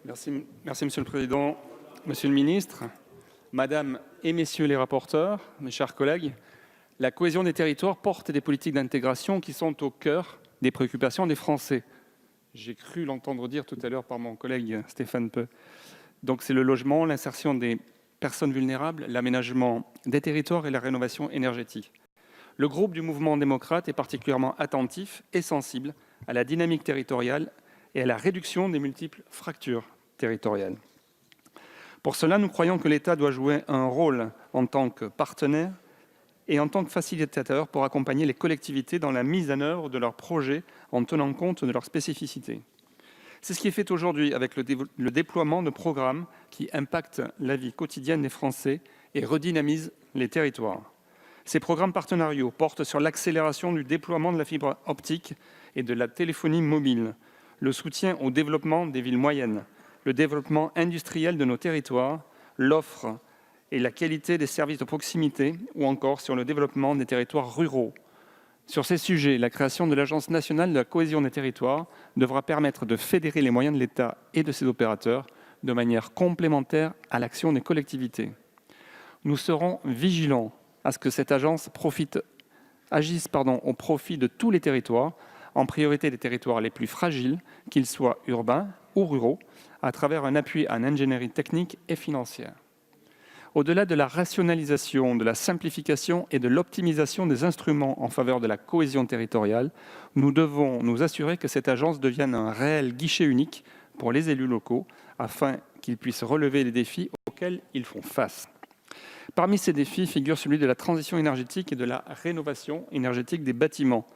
Merci Monsieur le Président, Monsieur le Ministre, Madame et Messieurs les rapporteurs, mes chers collègues. La cohésion des territoires porte des politiques d'intégration qui sont au cœur des préoccupations des Français. J'ai cru l'entendre dire tout à l'heure par mon collègue Stéphane Peu. Donc c'est le logement, l'insertion des personnes vulnérables, l'aménagement des territoires et la rénovation énergétique. Le groupe du Mouvement démocrate est particulièrement attentif et sensible à la dynamique territoriale et à la réduction des multiples fractures territoriales. Pour cela, nous croyons que l'État doit jouer un rôle en tant que partenaire et en tant que facilitateur pour accompagner les collectivités dans la mise en œuvre de leurs projets en tenant compte de leurs spécificités. C'est ce qui est fait aujourd'hui avec le déploiement de programmes qui impactent la vie quotidienne des Français et redynamisent les territoires. Ces programmes partenariaux portent sur l'accélération du déploiement de la fibre optique et de la téléphonie mobile, le soutien au développement des villes moyennes, le développement industriel de nos territoires, l'offre et la qualité des services de proximité, ou encore sur le développement des territoires ruraux. Sur ces sujets, la création de l'Agence nationale de la cohésion des territoires devra permettre de fédérer les moyens de l'État et de ses opérateurs de manière complémentaire à l'action des collectivités. Nous serons vigilants à ce que cette agence agisse au profit de tous les territoires, en priorité des territoires les plus fragiles, qu'ils soient urbains ou ruraux, à travers un appui en ingénierie technique et financière. Au-delà de la rationalisation, de la simplification et de l'optimisation des instruments en faveur de la cohésion territoriale, nous devons nous assurer que cette agence devienne un réel guichet unique pour les élus locaux, afin qu'ils puissent relever les défis auxquels ils font face. Parmi ces défis figure celui de la transition énergétique et de la rénovation énergétique des bâtiments.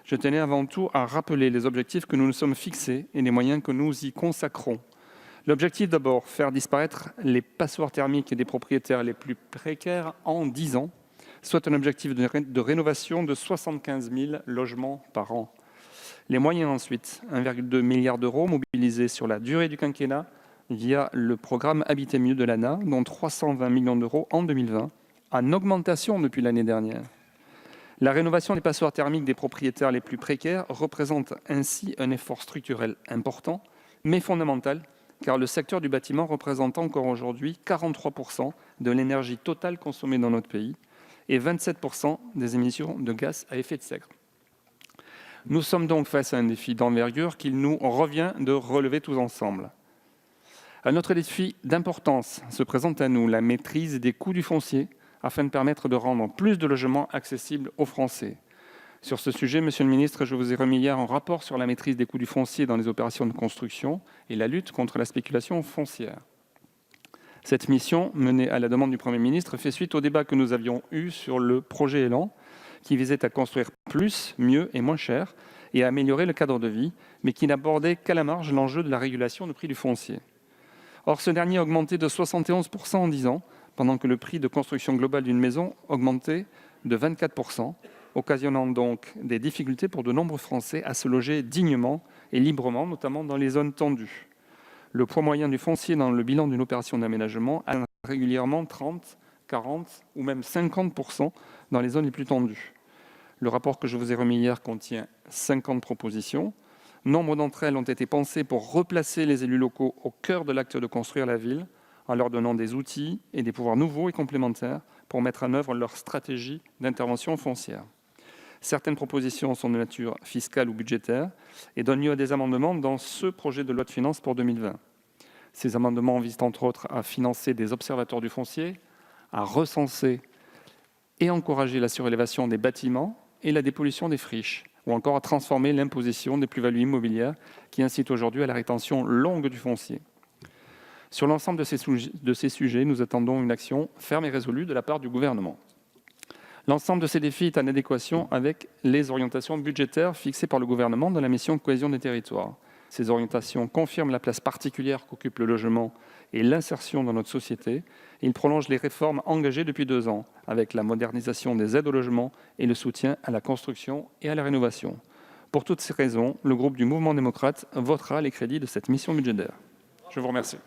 Je tenais avant tout à rappeler les objectifs que nous nous sommes fixés et les moyens que nous y consacrons. L'objectif d'abord, faire disparaître les passoires thermiques des propriétaires les plus précaires en 10 ans, soit un objectif de rénovation de 75 000 logements par an. Les moyens ensuite, 1,2 milliard d'euros mobilisés sur la durée du quinquennat via le programme Habiter mieux de l'ANA, dont 320 millions d'euros en 2020, en augmentation depuis l'année dernière. La rénovation des passoires thermiques des propriétaires les plus précaires représente ainsi un effort structurel important, mais fondamental, car le secteur du bâtiment représente encore aujourd'hui 43% de l'énergie totale consommée dans notre pays et 27% des émissions de gaz à effet de serre. Nous sommes donc face à un défi d'envergure qu'il nous revient de relever tous ensemble. Un autre défi d'importance se présente à nous, la maîtrise des coûts du foncier, afin de permettre de rendre plus de logements accessibles aux Français. Sur ce sujet, Monsieur le Ministre, je vous ai remis hier un rapport sur la maîtrise des coûts du foncier dans les opérations de construction et la lutte contre la spéculation foncière. Cette mission, menée à la demande du Premier ministre, fait suite au débat que nous avions eu sur le projet Élan, qui visait à construire plus, mieux et moins cher, et à améliorer le cadre de vie, mais qui n'abordait qu'à la marge l'enjeu de la régulation du prix du foncier. Or, ce dernier a augmenté de 71% en 10 ans, pendant que le prix de construction globale d'une maison augmentait de 24%, occasionnant donc des difficultés pour de nombreux Français à se loger dignement et librement, notamment dans les zones tendues. Le poids moyen du foncier dans le bilan d'une opération d'aménagement atteint régulièrement 30, 40 ou même 50% dans les zones les plus tendues. Le rapport que je vous ai remis hier contient 50 propositions. Nombre d'entre elles ont été pensées pour replacer les élus locaux au cœur de l'acte de construire la ville, en leur donnant des outils et des pouvoirs nouveaux et complémentaires pour mettre en œuvre leur stratégie d'intervention foncière. Certaines propositions sont de nature fiscale ou budgétaire et donnent lieu à des amendements dans ce projet de loi de finances pour 2020. Ces amendements visent entre autres à financer des observatoires du foncier, à recenser et encourager la surélévation des bâtiments et la dépollution des friches, ou encore à transformer l'imposition des plus-values immobilières qui incite aujourd'hui à la rétention longue du foncier. Sur l'ensemble de ces sujets, nous attendons une action ferme et résolue de la part du gouvernement. L'ensemble de ces défis est en adéquation avec les orientations budgétaires fixées par le gouvernement dans la mission cohésion des territoires. Ces orientations confirment la place particulière qu'occupe le logement et l'insertion dans notre société. Ils prolongent les réformes engagées depuis 2 ans, avec la modernisation des aides au logement et le soutien à la construction et à la rénovation. Pour toutes ces raisons, le groupe du Mouvement démocrate votera les crédits de cette mission budgétaire. Je vous remercie.